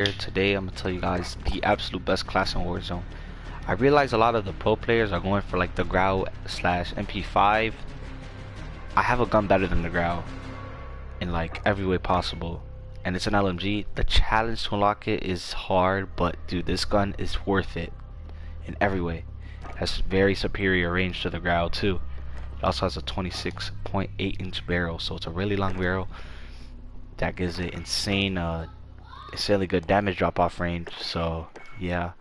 Here today I'm gonna tell you guys the absolute best class in Warzone. I realize a lot of the pro players are going for like the grau slash MP5. I have a gun better than the grau in like every way possible, and it's an LMG. The challenge to unlock it is hard, but dude, this gun is worth it in every way. It has very superior range to the grau too. It also has a 26.8-inch barrel, so it's a really long barrel that gives it insanely good damage drop off range. So yeah.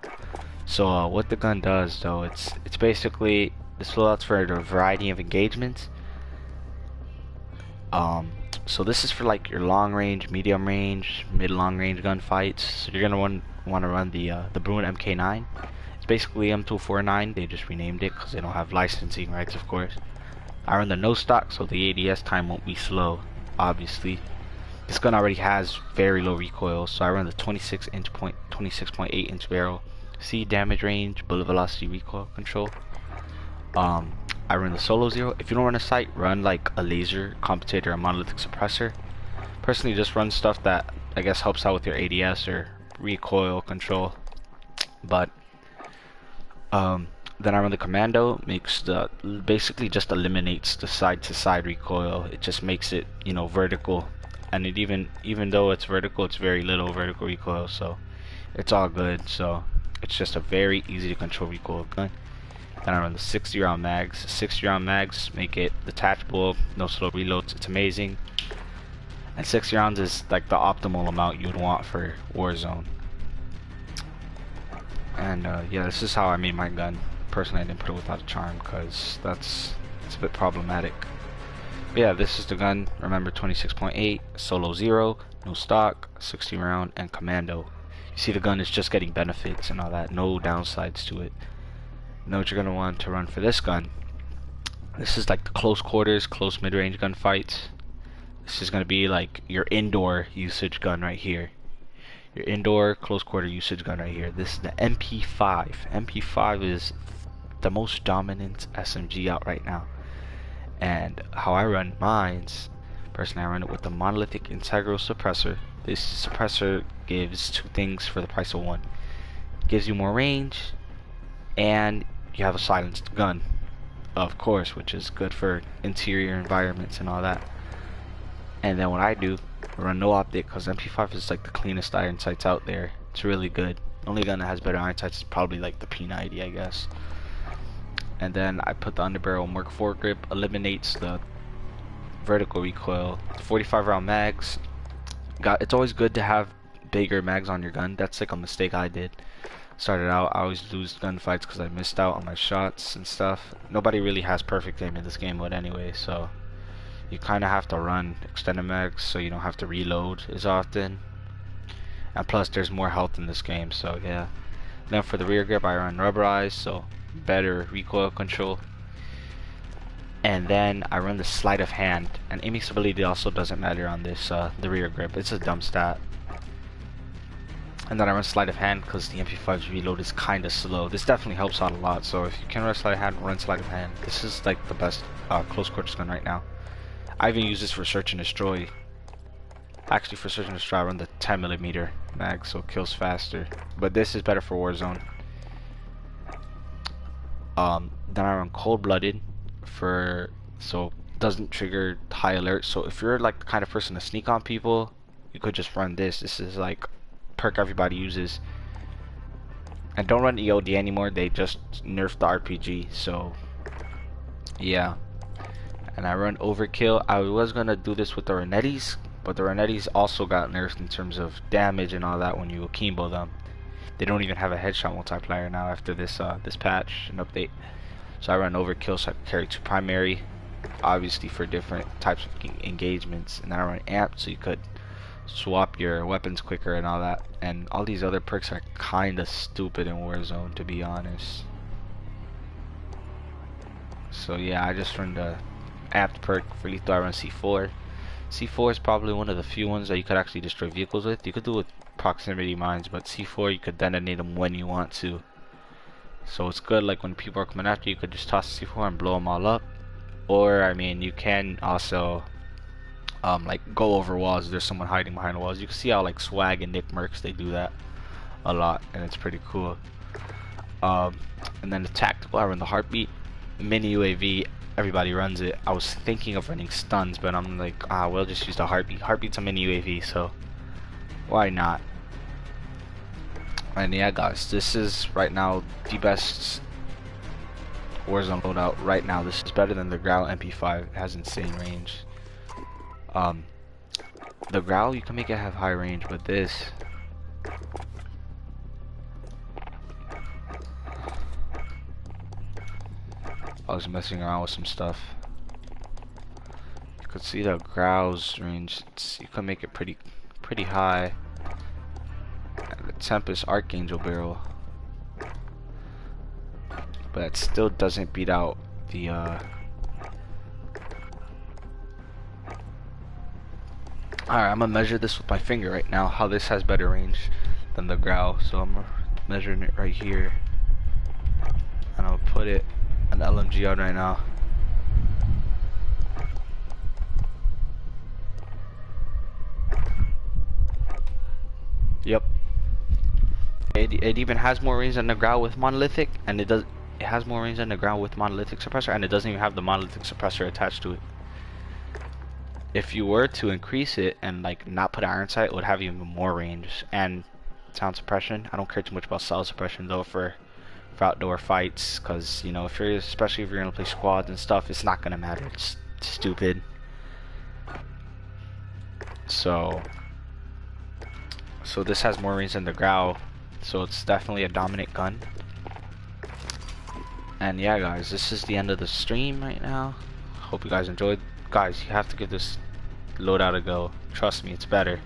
So what the gun does though, it's basically this loadout's for a variety of engagements. So this is for like your long range, medium range, mid long range gunfights. So you're gonna want to run the Bruin MK9. It's basically M249. They just renamed it because they don't have licensing rights, of course. I run the no stock, so the ADS time won't be slow, obviously. This gun already has very low recoil, so I run the 26.8-inch barrel. See damage range, bullet velocity, recoil control. I run the solo zero. If you don't run a sight, run like a laser computator, a monolithic suppressor. Personally, just run stuff that I guess helps out with your ADS or recoil control. But then I run the commando. Basically just eliminates the side to side recoil. It just makes it, you know, vertical. And it even though it's vertical, it's very little vertical recoil, so it's all good. So it's just a very easy to control recoil gun. Then I run the 60 round mags. 60 round mags make it detachable, no slow reloads. It's amazing. And 60 rounds is like the optimal amount you'd want for Warzone. And yeah, this is how I made my gun. Personally, I didn't put it without a charm because it's a bit problematic. But yeah, this is the gun. Remember, 26.8, solo zero, no stock, 60 round, and commando. You see, the gun is just getting benefits and all that. No downsides to it. Know what you're gonna want to run for this gun. This is like the close quarters, close mid-range gunfights. This is gonna be like your indoor usage gun right here. Your indoor close quarter usage gun right here. This is the MP5. MP5 is the most dominant SMG out right now. And how I run mines, personally, I run it with the monolithic integral suppressor. This suppressor gives two things for the price of one. It gives you more range, and you have a silenced gun, of course, which is good for interior environments and all that. And then what I do, I run no optic because MP5 is like the cleanest iron sights out there. It's really good. The only gun that has better iron sights is probably like the P90, I guess. And then I put the underbarrel Merc foregrip, eliminates the vertical recoil. 45 round mags. It's always good to have bigger mags on your gun. That's like a mistake I did. Started out, I always lose gunfights because I missed out on my shots and stuff. Nobody really has perfect aim in this game mode anyway, so you kind of have to run extended mags so you don't have to reload as often. And plus, there's more health in this game, so yeah. Then for the rear grip, I run rubberized, so better recoil control. And then I run the sleight of hand, and aiming stability also doesn't matter on this the rear grip. It's a dumb stat. And then I run sleight of hand because the MP5's reload is kind of slow. This definitely helps out a lot, so if you can run sleight of hand, run sleight of hand. This is like the best close quarters gun right now. I even use this for search and destroy. Actually, for search and destroy, I run the 10mm mag, so it kills faster. But this is better for Warzone. Then I run cold-blooded so it doesn't trigger high alert. So if you're like the kind of person to sneak on people, you could just run this. This is like perk everybody uses. And don't run EOD anymore. They just nerfed the RPG. So yeah. And I run overkill. I was gonna do this with the Renettis, but the Renettis also got nerfed in terms of damage and all that when you akimbo them. They don't even have a headshot multiplier now after this this patch and update. So I run overkill so I can carry two primary, obviously for different types of engagements. And then I run amp so you could swap your weapons quicker and all that. And all these other perks are kinda stupid in Warzone, to be honest. So yeah, I just run the amped perk. For lethal, I run C4. C4 is probably one of the few ones that you could actually destroy vehicles with. You could do it with proximity mines, but C4 you could detonate them when you want to. So it's good, like when people are coming after you, could just toss C4 and blow them all up. Or I mean, you can also like go over walls. There's someone hiding behind the walls. You can see how like Swag and Nick Mercs, they do that a lot, and it's pretty cool. And then the tactical, I run the heartbeat. Mini UAV, everybody runs it. I was thinking of running stuns, but I'm like, we'll just use the heartbeat. Heartbeat's a mini UAV, so why not? And yeah, guys, this is right now the best Warzone loadout right now. This is better than the Grau MP5. It has insane range. The Grau, you can make it have high range, but this, I was messing around with some stuff. You could see the Grau's range. You can make it pretty high. And the Tempest Archangel barrel, but it still doesn't beat out the Alright, I'm gonna measure this with my finger right now, how this has better range than the Grau. So I'm measuring it right here, and I'll put it an LMG on right now. Yep. It even has more range than the Grau with monolithic, and it has more range than the Grau with monolithic suppressor, and it doesn't even have the monolithic suppressor attached to it. If you were to increase it and like not put iron sight, it would have even more range and sound suppression. I don't care too much about sound suppression though for outdoor fights, because you know, especially if you're gonna play squads and stuff, it's not gonna matter. It's stupid. So this has more range than the Grau, so it's definitely a dominant gun. And yeah, guys, this is the end of the stream right now. Hope you guys enjoyed. Guys, you have to give this loadout a go. Trust me, it's better.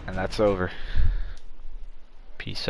And that's over. Peace out.